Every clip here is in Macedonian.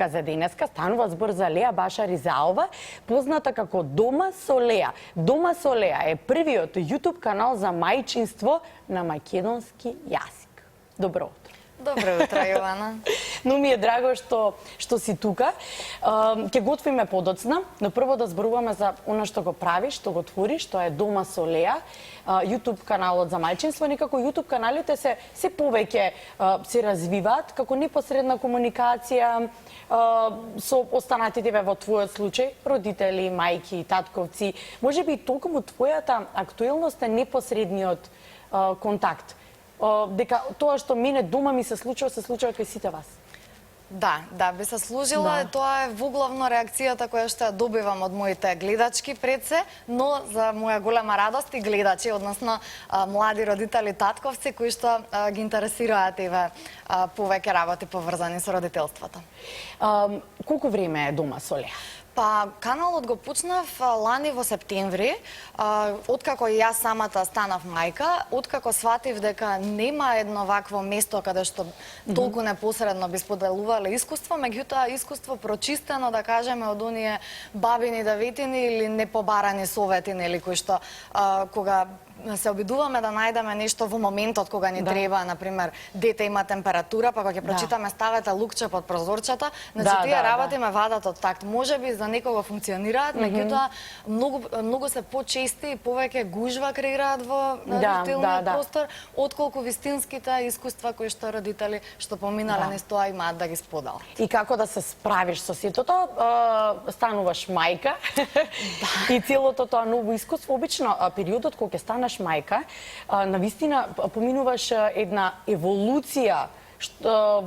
тематика за денеска. Станува збор за Леа Баша Ризаова, позната како Дома со Леа. Дома со Леа е првиот YouTube канал за мајчинство на македонски јазик. Добро утро. Добро утро, Јована. Но ми е драго што си тука. Ќе готвиме подоцна, но прво да зборуваме за она што го правиш, што го твориш, што е Дома со Леа, YouTube каналот за мајчинство. Некако YouTube каналите се повеќе се развиваат како непосредна комуникација со останатите во твојот случај, родители, мајки, татковци. Можеби токму твојата актуелност е непосредниот контакт. Дека тоа што мене дома ми се случува кај сите вас. Да, би се служила. Тоа е воглавно реакцијата која што ја добивам од моите гледачки пред се, но за моја голема радост и гледачи, односно млади родители, татковци кои што ги интересираат повеќе работи поврзани со родителството. Колку време е Дома со Леа? Па, каналот го почнав лани во септември, откако и јас самата станав мајка, откако сватив дека нема едно вакво место каде што толку непосредно би споделувале искуство, меѓутоа искуство прочистено, да кажеме, од оние бабини деветини или непобарани совети, нели, кои што кога се обидуваме да најдеме нешто во моментот кога ни треба, например, дете има температура, па кога ќе прочитаме ставете лукче под прозорчето, значи тие работи ме вадат од такт. Можеби за некого функционираат, меѓутоа многу се почести и повеќе гужва креираат во родителниот простор, отколку вистинските искуства кои што родители што поминале низ тоа имаат да ги споделат. И како да се справиш со сето тоа, стануваш мајка и целото тоа ново искуство, обично периодот кога ќе станеш мајка, навистина поминуваш една еволуција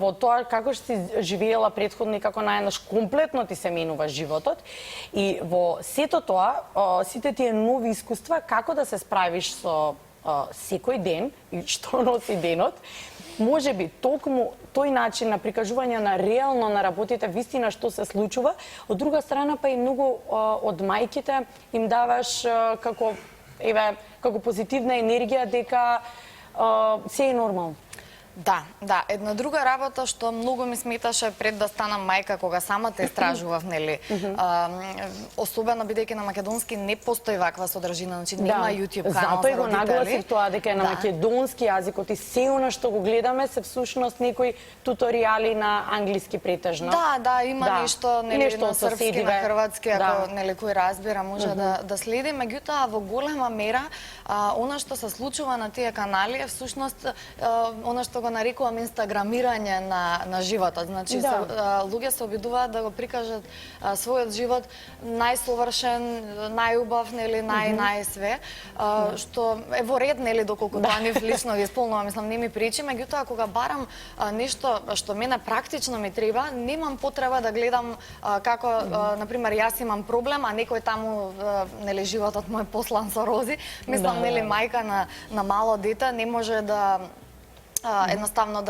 во тоа како што си живеела претходно и како најнаш комплетно ти се менува животот. И во сето тоа, сите тие нови искуства, како да се справиш со секој ден и што носи денот, може би токму тој начин на прикажување на реално на работите, вистина што се случува, од друга страна па и многу од мајките им даваш како позитивна енергија дека се е нормално. Да, една друга работа што многу ми сметаше пред да станам мајка, кога самата истражував, нели, особено бидејќи на македонски не постои ваква содржина, значи нема YouTube канал за родители. Затоа го нагласив тоа дека е на македонски јазикот и се она што го гледаме се всушност некои туторијали на англиски претежно. Да, има нешто, нели, на српски, на хрватски, ако нели кој разбира може да следи, меѓутоа во голема мера она што се случува на тие канали е всушност она што го нарекувам инстаграмирање на животот. Значи, луѓе се обидуваат да го прикажат својот живот најсовршен, најубав, нели, нај-све, што е во ред, нели, доколку тоа нив лично ги исполнува, мислам, не ми пречи, меѓутоа кога барам нешто што мене практично ми треба, немам потреба да гледам како, например, јас имам проблем, а некој таму, нели, животот мој послан со рози. Мислам, нели, мајка на мало дете не може да едноставно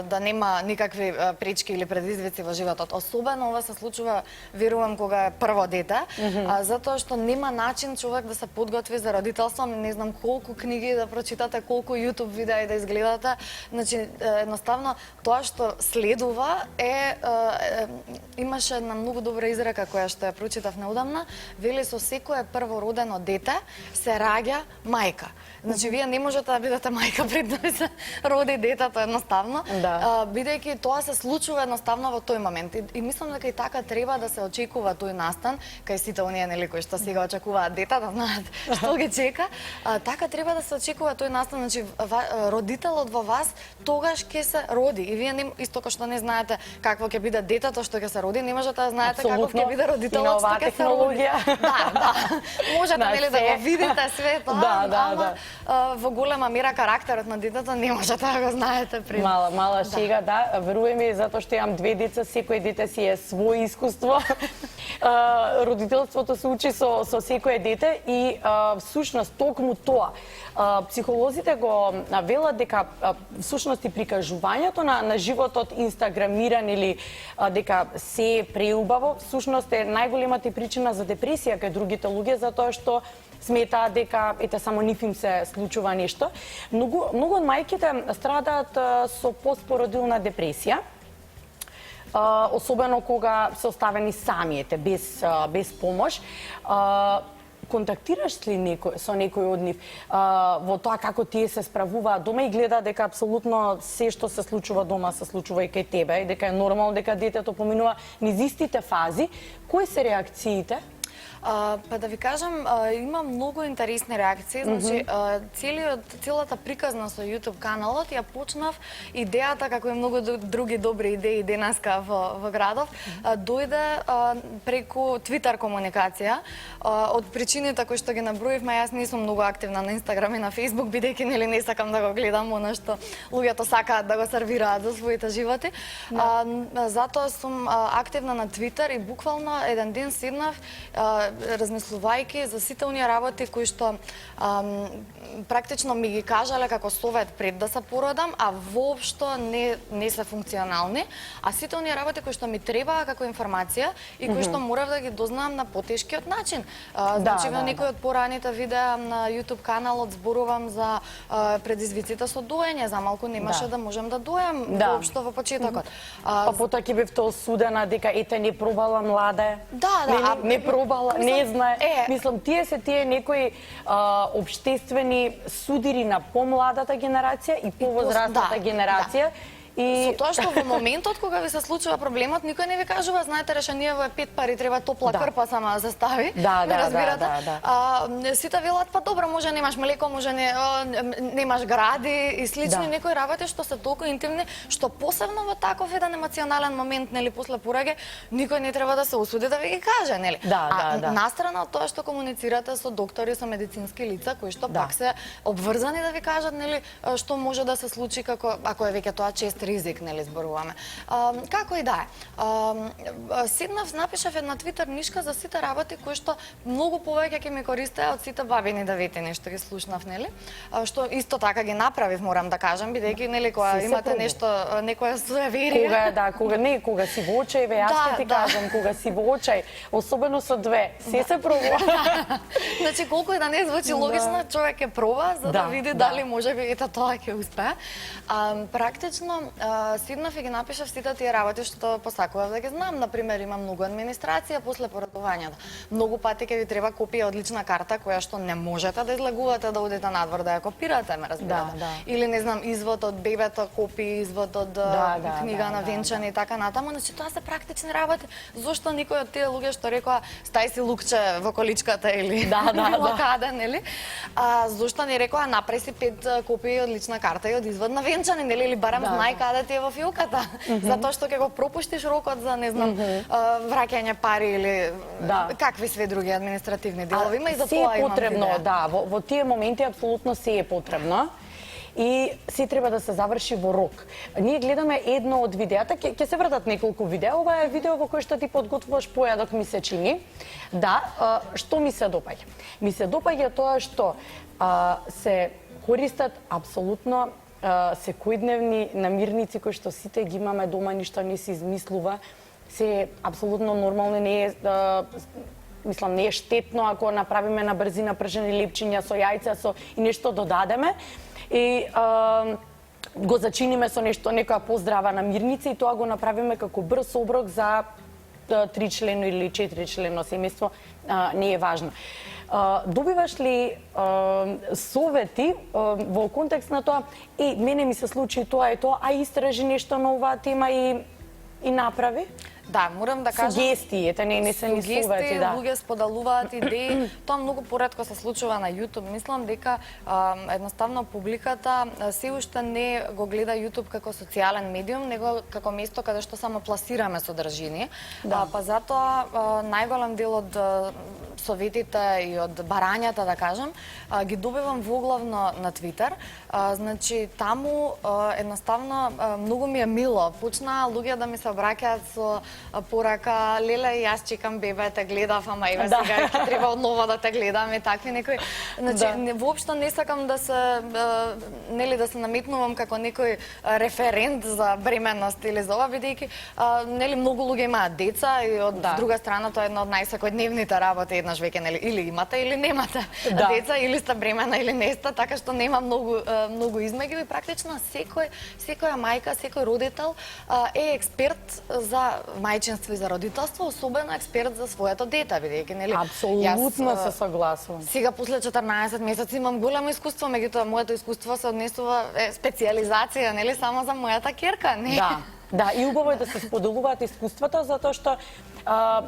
да нема никакви пречки или предизвици во животот. Особено ова се случува, верувам, кога е прво дете, затоа што нема начин човек да се подготви за родителство, не знам колку книги да прочитате, колку YouTube видеа да изгледате. Значи, едноставно, тоа што следува имаше една многу добра изрека која што ја прочитав неодамна, вели со секое првородено дете се раѓа мајка. Значи, вие не можете да бидете мајка пред да се роди детето едноставно, бидејќи тоа се случува едноставно во тој момент. И мислам дека и така треба да се очекува тој настан, кај сите оние, нели, кои што сега очекуваат дета, да знаат што ги чека. Така треба да се очекува тој настан, значи родителот во вас тогаш ќе се роди. И вие исто како што не знаете какво ќе биде детето што ќе се роди, не можете да знаете каков ќе биде родителот што ќе се роди. Да. Можете, нели, да го видите све тоа, ама во голема мера карактерот на детето не можете да го знаете пред. Мала шега, да. Верувам ми, затоа што имам две деца, секој дете си е свој искуство. Родителството се учи со секое дете и всушност токму тоа. Психолозите го велат дека всушност и прикажувањето на животот инстаграмиран или дека се е преубаво, всушност е најголемата причина за депресија кај другите луѓе, затоа што сметаат дека само нив им се случува нешто. Многу од мајките страдаат со постпородилна депресија. особено кога се оставени самиете, без помош. Контактираш ли со некој од нив во тоа како тие се справуваат дома и гледа дека апсолутно се што се случува дома се случува и кај тебе и дека е нормално дека детето поминува низ истите фази? Кои се реакциите? Па да ви кажам, има многу интересни реакции. Значи, целата приказна со YouTube каналот ја почнав идејата, како и многу други добри идеи денеска во градов, дојде преку Twitter комуникација. Од причините кои што ги наброивме, јас не сум многу активна на Instagram и на Facebook, бидејќи нели не сакам да го гледам она што луѓето сакаат да го сервираат за своите животи. Затоа сум активна на Twitter и буквално еден ден седнав размислувајќи за сите оние работи кои што практично ми ги кажале како совет пред да се породам, а воопшто не се функционални, а сите оние работи кои што ми требаа како информација и кои што морав да ги дознавам на потешкиот начин. Значи во некои од пораните видеа на YouTube каналот зборувам за предизвиците со доење, за малку немаше да можам да дојам воопшто во почетокот. Па потоа ќе бевте осудена дека ете не пробала млада. Да, не пробала, не знае. Мислам, тие некои општествени судири на помладата генерација и повозрастната генерација. Со тоа што во моментот кога ви се случува проблемот, никој не ви кажува, знаете, решението е 5 пари, треба топла крпа сама да се стави. Разбирате? Сите велат, па добро, може немаш млеко, може немаш гради и слични некои работи што се толку интимни, што посебно во таков еден емоционален момент, нели, после пораѓај, никој не треба да се усуди да ви ги каже, нели? Настрана од тоа што комуницирате со доктори, со медицински лица, кои што пак се обврзани да ви кажат, нели, што може да се случи ако е веќе тоа чест ризик, нели, зборуваме. Како и да е. Седнав, напишав една Твитер нишка за сите работи кои што многу повеќе ќе ми користеа од сите бабини деветини што ги слушнав, нели? Што исто така ги направив, морам да кажам, бидејќи, нели, кога имате нешто, некоја суеверие. Кога си во очај, јас ти кажам, кога си во очај, особено со две, се пробува. Значи, колку и да не звучи логично, човек ќе проба за да види дали можеби ета тоа ќе успее. Практично седнав и ги напишав сите тие работи што посакував да ги знам. Например, има многу администрација после породувањето. Многу пати ќе ви треба копија од лична карта која што не можете да излагувате да одите надвор да ја копирате, ме разбирате. Или не знам, извод од бебето, копи, извод од книга на венчање и така натаму. Значи тоа се практични работи. Зошто никој од тие луѓе што рекоа стај си лукче во количката или било каде, нели? Зошто не рекоа направи си 5 копии од лична карта и од извод на венчање, нели, или барам знај каде ти е во филката, затоа што ќе го пропуштиш рокот за, не знам, враќање пари или какви све други административни делови. Има и за тоа имам потребно, во тие моменти апсолутно се е потребно и се треба да се заврши во рок. Ние гледаме едно од видеата, ќе се вртат неколку видеа. Ова е видео во кое што ти подготвуваш појадок, ми се чини. Што ми се допаѓа? Ми се допаѓа тоа што се користат апсолутно секојдневни намирници кои што сите ги имаме дома, ништо не се измислува, се апсолутно нормално, не е штетно ако направиме на брзина пржени лепчиња со јајца и нешто додадеме и го зачиниме со нешто, некоја поздрава намирница и тоа го направиме како брз оброк за 3-члено или 4-члено семејство, не е важно. Добиваш ли совети во контекст на тоа, мене ми се случи тоа и тоа, а истражи нешто на оваа тема и направи? Да, морам да кажам. Сугестии, не се ни совети, луѓе споделуваат идеи. Тоа многу поретко се случува на YouTube. Мислам дека едноставно публиката се уште не го гледа YouTube како социјален медиум, него како место каде што само пласираме содржини. Па затоа најголем дел од советите и од барањата, да кажам, ги добивам воглавно на Твитер. Значи, таму едноставно многу ми е мило. Почнаа луѓе да ми се обраќаат со порака, леле, јас чекам бебе, те гледав, ама еве сега ќе треба однова да те гледам и такви некои. Значи, воопшто не сакам да се нели да се наметнувам како некој референт за бременност или за ова, бидејќи нели многу луѓе имаат деца и од друга страна тоа е една од најсекојдневните работи еднаш веќе, нели или имате или немате деца, или сте бремена или не сте, така што нема многу измеѓу и практично секоја мајка, секој родител е експерт за мајчинство и за родителство, особено експерт за своето дете, бидејќи нели апсолутно се согласувам. Сега после 14 месеци имам големо искуство, меѓутоа моето искуство се однесува специјализација, нели само за мојата ќерка, не. Да, и убаво е да се споделуваат искуствата, затоа што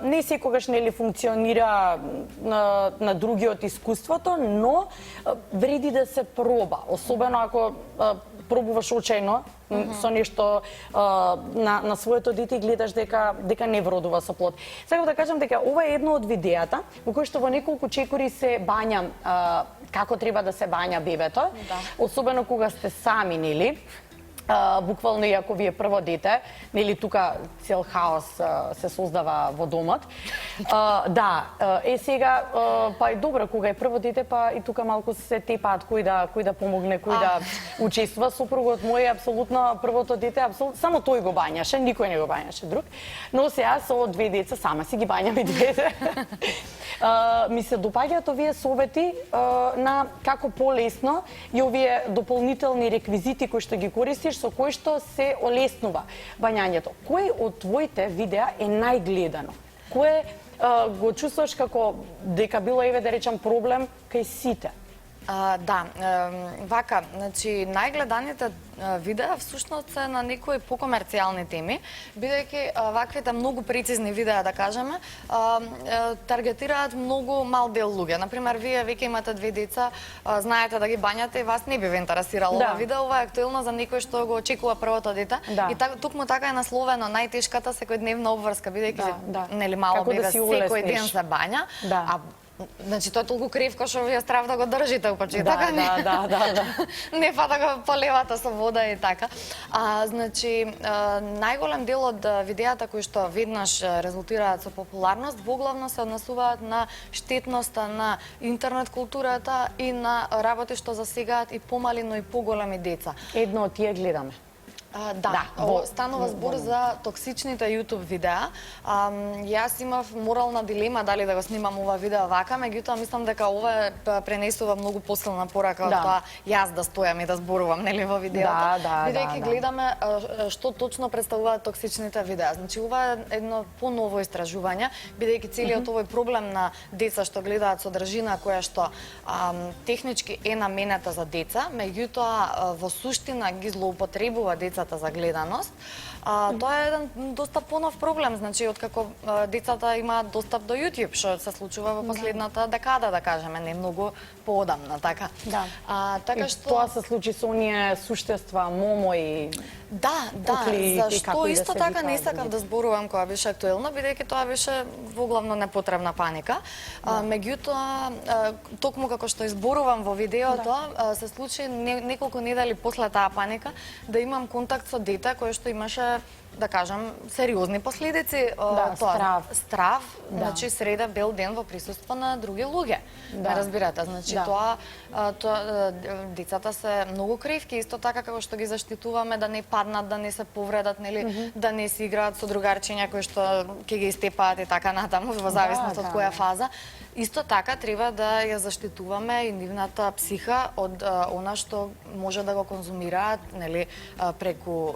не секогаш нели функционира на другиот искуството, но вреди да се проба, особено ако пробуваш очајно со нешто на своето дете и гледаш дека не вродува со плод. Сакам да кажам дека ова е едно од видеата во кој што во неколку чекори се бања како треба да се бања бебето, особено кога сте сами, нели? Буквално и ако ви е прво дете, нели тука цел хаос се создава во домот. Сега па е добро кога е прво дете, па и тука малку се тепаат кој да помогне, кој да учествува. Сопругот мој апсолутно првото дете, само тој го бањаше, никој не го бањаше друг. Но сега со две деца сама си ги бањаме двете. Ми се допаѓаат овие совети на како полесно и овие дополнителни реквизити кои што ги користиш, со кој што се олеснува бањањето. Кој од твоите видеа е најгледано? Кое го чувствуваш како дека било, еве да речам, проблем кај сите? Вака, значи најгледаните видеа всушност се на некои покомерцијални теми, бидејќи ваквите многу прецизни видеа, да кажеме, таргетираат многу мал дел луѓе. Например, вие веќе имате две деца, знаете да ги бањате и вас не би ве интересирало ова видео, ова е актуелно за некој што го очекува првото дете. И токму така е насловено најтешката секојдневна обврска, бидејќи нели мало бебе секој ден се бања, значи тоа е толку кревко што ви е страв да го држите упачи, така не? Не па да го полевате со вода и така. Значи, најголем дел од видеата кои што веднаш резултираат со популарност, воглавно се однесуваат на штетноста на интернет културата и на работи што засегаат и помали, но и поголеми деца. Едно од тие гледаме. Станува збор за токсичните YouTube видеа. Јас имав морална дилема дали да го снимам ова видео вака, меѓутоа мислам дека ова пренесува многу посилна порака од тоа јас да стојам и да зборувам нели во видеото. Бидејќи гледаме што точно представуваат токсичните видеа. Значи ова е едно поново истражување, бидејќи целиот овој проблем на деца што гледаат содржина која што технички е наменета за деца, меѓутоа во суштина ги злоупотребува децата за гледаност. Тоа е еден доста понов проблем, значи откако децата имаат достап до YouTube, што се случува во последната декада, да кажеме, не многу поодамна, така. Така што тоа се случи со оние суштества, момо и зашто исто така не сакав да зборувам кога беше актуелно, бидејќи тоа беше воглавно непотребна паника. Меѓутоа, токму како што изборувам во видеото, се случи неколку недели после таа паника да имам контакт со дете кој што имаше, да кажам, сериозни последици. Страв, значи среда бел ден во присуство на други луѓе. Разбирате, значи децата се многу кривки, исто така како што ги заштитуваме да не паднат, да не се повредат, нели, да не се играат со другарчиња кои што ќе ги истепаат и така натаму во зависност од која фаза. Исто така треба да ја заштитуваме и нивната психа од она што може да го конзумираат, нели, преку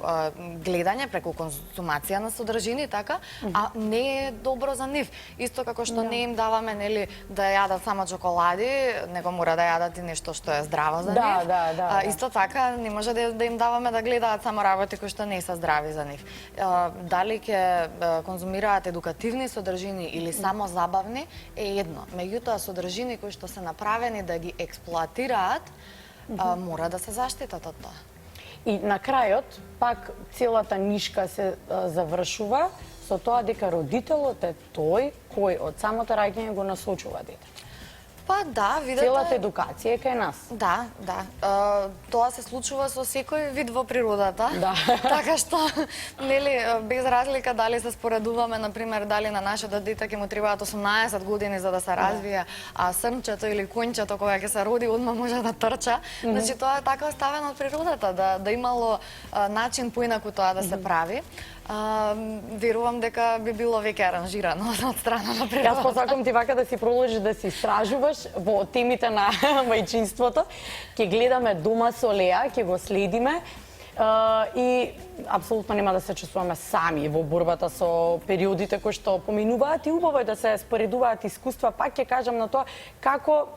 гледање, преку конзумација на содржини, така, а не е добро за нив. Исто како што не им даваме, нели, да јадат само чоколади, него мора да јадат и нешто што е здраво за нив. Исто така не може да им даваме да гледаат само работи кои што не се здрави за нив. Дали ќе конзумираат едукативни содржини или само забавни е едно. Меѓутоа, содржини кои што се направени да ги експлоатираат, мора да се заштитат од тоа. И на крајот, пак целата нишка се завршува со тоа дека родителот е тој кој од самото раѓање го насочува детето. Па да, видете... Целата едукација е кај нас. Да, да. Тоа се случува со секој вид во природата. Да. Така што, нели, без разлика дали се споредуваме, например, дали на нашето дете ќе му требаат 18 години за да се развие, а срнчето или кончето кога ќе се роди, одма може да трча. Значи, тоа е така оставено од природата, да имало начин поинаку тоа да се прави. Верувам дека би било веќе аранжирано од страна на природата. Јас посакам ти вака да си продолжиш да се истражуваш во темите на мајчинството. Ќе гледаме Дома со Леа, ќе го следиме и апсолутно нема да се чувствуваме сами во борбата со периодите кои што поминуваат и убаво е да се споредуваат искуства. Пак ќе кажам на тоа како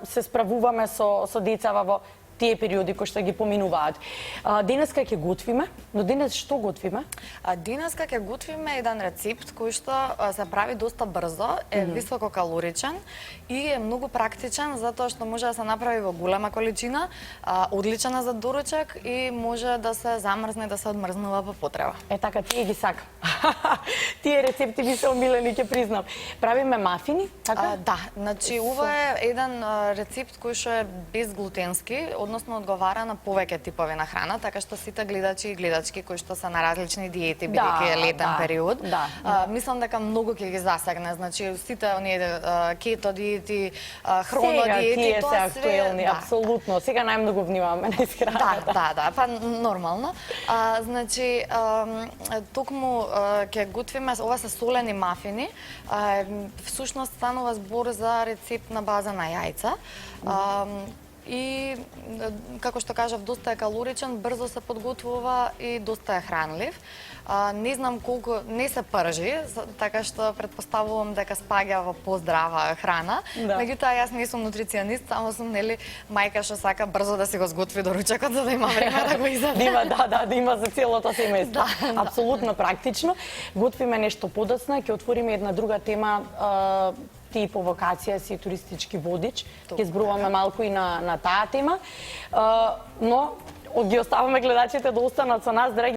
се справуваме со децава во тие периоди кои што ги поминуваат. Денеска ќе готвиме, но денес што готвиме? Денеска ќе готвиме еден рецепт кој што се прави доста брзо, е висококалоричен и е многу практичен затоа што може да се направи во голема количина, одличен е за доручек и може да се замрзне, да се одмрзнува по потреба. Е така, тие ги сакам. Тие рецепти ми се омилени, ќе признам. Правиме мафини, така? Да, значи ова е еден рецепт кој што е безглутенски, односно одговара на повеќе типови на храна, така што сите гледачи и гледачки кои што се на различни диети, бидејќи е летен период, мислам дека многу ќе ги засегне. Значи сите оние кето диети, хроно диети, тоа се актуелни, апсолутно. Сега најмногу внимаваме на исхраната. Да, па нормално. Значи токму ќе готвиме, ова се солени мафини. Всушност станува збор за рецепт на база на јајца. И, како што кажав, доста е калоричен, брзо се подготвува и доста е хранлив. Не знам колку, не се пржи, така што предпоставувам дека спаѓа во поздрава храна. Меѓутоа, јас не сум нутриционист, само сум, нели, мајка што сака брзо да си го сготви доручекот, за да има време да го изаде. Да има за целото семејство. Апсолутно практично. Готвиме нешто подоцна, ќе отвориме една друга тема, ти по вокација си туристички водич. Ќе зборуваме малку и на таа тема. Но ги оставаме гледачите да останат со нас, драги